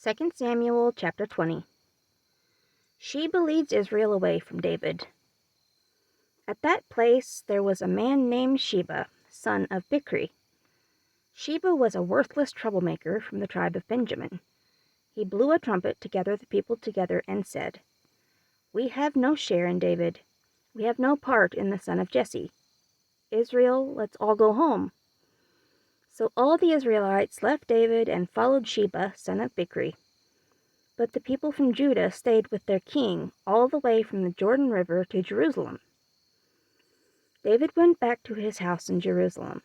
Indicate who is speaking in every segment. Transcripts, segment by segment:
Speaker 1: 2 Samuel chapter 20. Sheba leads Israel away from David. At that place there was a man named Sheba, son of Bichri. Sheba was a worthless troublemaker from the tribe of Benjamin. He blew a trumpet to gather the people together and said, "We have no share in David. We have no part in the son of Jesse. Israel, let's all go home." So all the Israelites left David and followed Sheba, son of Bichri. But the people from Judah stayed with their king all the way from the Jordan River to Jerusalem. David went back to his house in Jerusalem.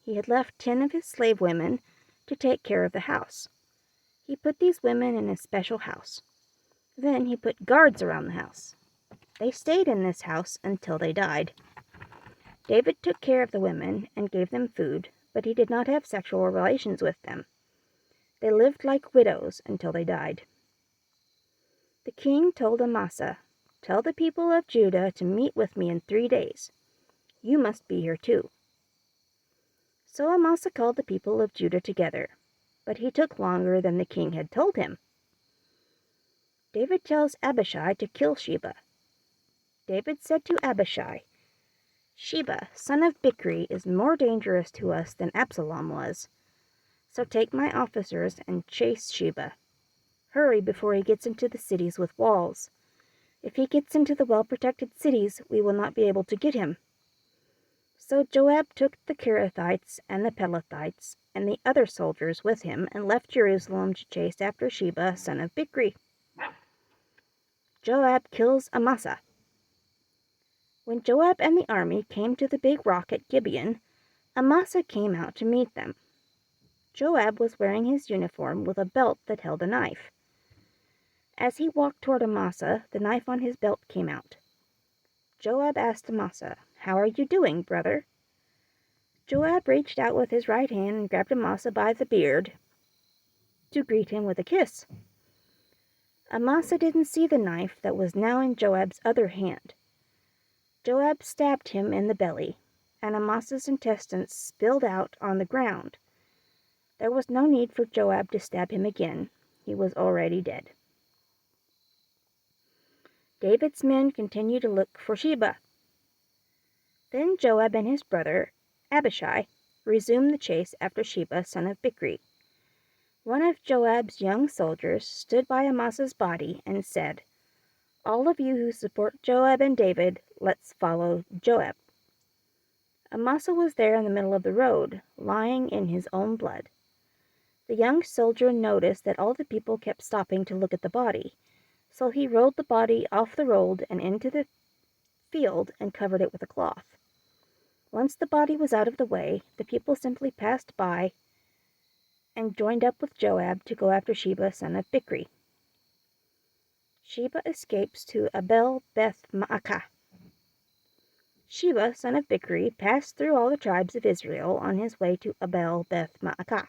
Speaker 1: He had left 10 of his slave women to take care of the house. He put these women in a special house. Then he put guards around the house. They stayed in this house until they died. David took care of the women and gave them food, but he did not have sexual relations with them. They lived like widows until they died. The king told Amasa, "Tell the people of Judah to meet with me in 3 days. You must be here too." So Amasa called the people of Judah together, but he took longer than the king had told him. David tells Abishai to kill Sheba. David said to Abishai, "Sheba, son of Bichri, is more dangerous to us than Absalom was. So take my officers and chase Sheba. Hurry before he gets into the cities with walls. If he gets into the well-protected cities, we will not be able to get him." So Joab took the Kerethites and the Pelethites and the other soldiers with him and left Jerusalem to chase after Sheba, son of Bichri. Joab kills Amasa. When Joab and the army came to the big rock at Gibeon, Amasa came out to meet them. Joab was wearing his uniform with a belt that held a knife. As he walked toward Amasa, the knife on his belt came out. Joab asked Amasa, "How are you doing, brother?" Joab reached out with his right hand and grabbed Amasa by the beard to greet him with a kiss. Amasa didn't see the knife that was now in Joab's other hand. Joab stabbed him in the belly, and Amasa's intestines spilled out on the ground. There was no need for Joab to stab him again. He was already dead. David's men continued to look for Sheba. Then Joab and his brother, Abishai, resumed the chase after Sheba, son of Bichri. One of Joab's young soldiers stood by Amasa's body and said, "All of you who support Joab and David, let's follow Joab." Amasa was there in the middle of the road, lying in his own blood. The young soldier noticed that all the people kept stopping to look at the body, so he rolled the body off the road and into the field and covered it with a cloth. Once the body was out of the way, the people simply passed by and joined up with Joab to go after Sheba, son of Bichri. Sheba escapes to Abel Beth Maacah. Sheba, son of Bichri, passed through all the tribes of Israel on his way to Abel Beth Maacah.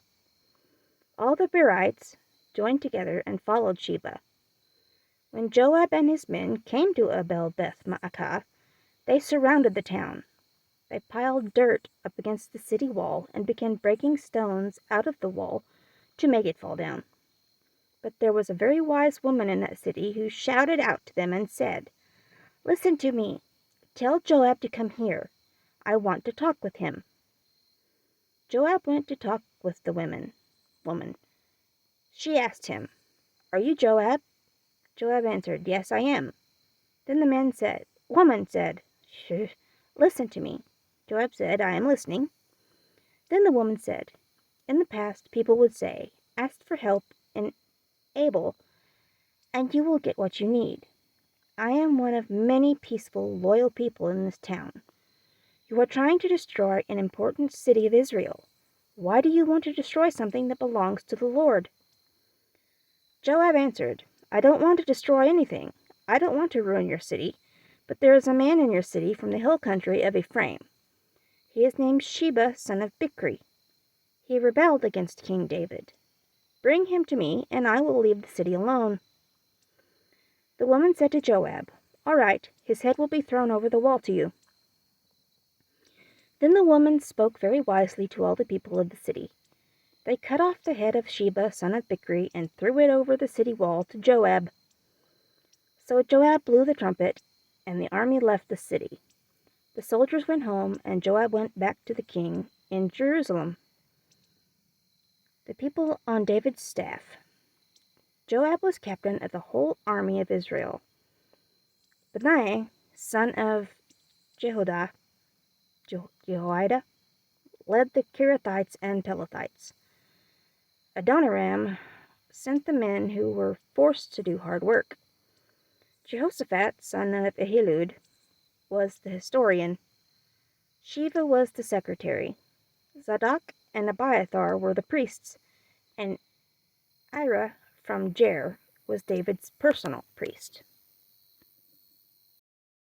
Speaker 1: All the Berites joined together and followed Sheba. When Joab and his men came to Abel Beth Maacah, they surrounded the town. They piled dirt up against the city wall and began breaking stones out of the wall to make it fall down. But there was a very wise woman in that city who shouted out to them and said, "Listen to me. Tell Joab to come here. I want to talk with him." Joab went to talk with the woman. She asked him, "Are you Joab?" Joab answered, "Yes, I am." Then the woman said, "Shh, listen to me." Joab said, "I am listening." Then the woman said, "In the past, people would say, 'Ask for help in Abel, and you will get what you need.' I am one of many peaceful, loyal people in this town. You are trying to destroy an important city of Israel. Why do you want to destroy something that belongs to the Lord?" Joab answered, "I don't want to destroy anything. I don't want to ruin your city, but there is a man in your city from the hill country of Ephraim. He is named Sheba, son of Bichri. He rebelled against King David. Bring him to me, and I will leave the city alone." The woman said to Joab, "All right, his head will be thrown over the wall to you." Then the woman spoke very wisely to all the people of the city. They cut off the head of Sheba, son of Bichri, and threw it over the city wall to Joab. So Joab blew the trumpet, and the army left the city. The soldiers went home, and Joab went back to the king in Jerusalem. The people on David's staff. Joab was captain of the whole army of Israel. Benaiah, son of Jehoiada, led the Kerethites and Pelethites. Adoniram sent the men who were forced to do hard work. Jehoshaphat, son of Ahilud, was the historian. Sheva was the secretary. Zadok and Abiathar were the priests, and Ira from Jair was David's personal priest.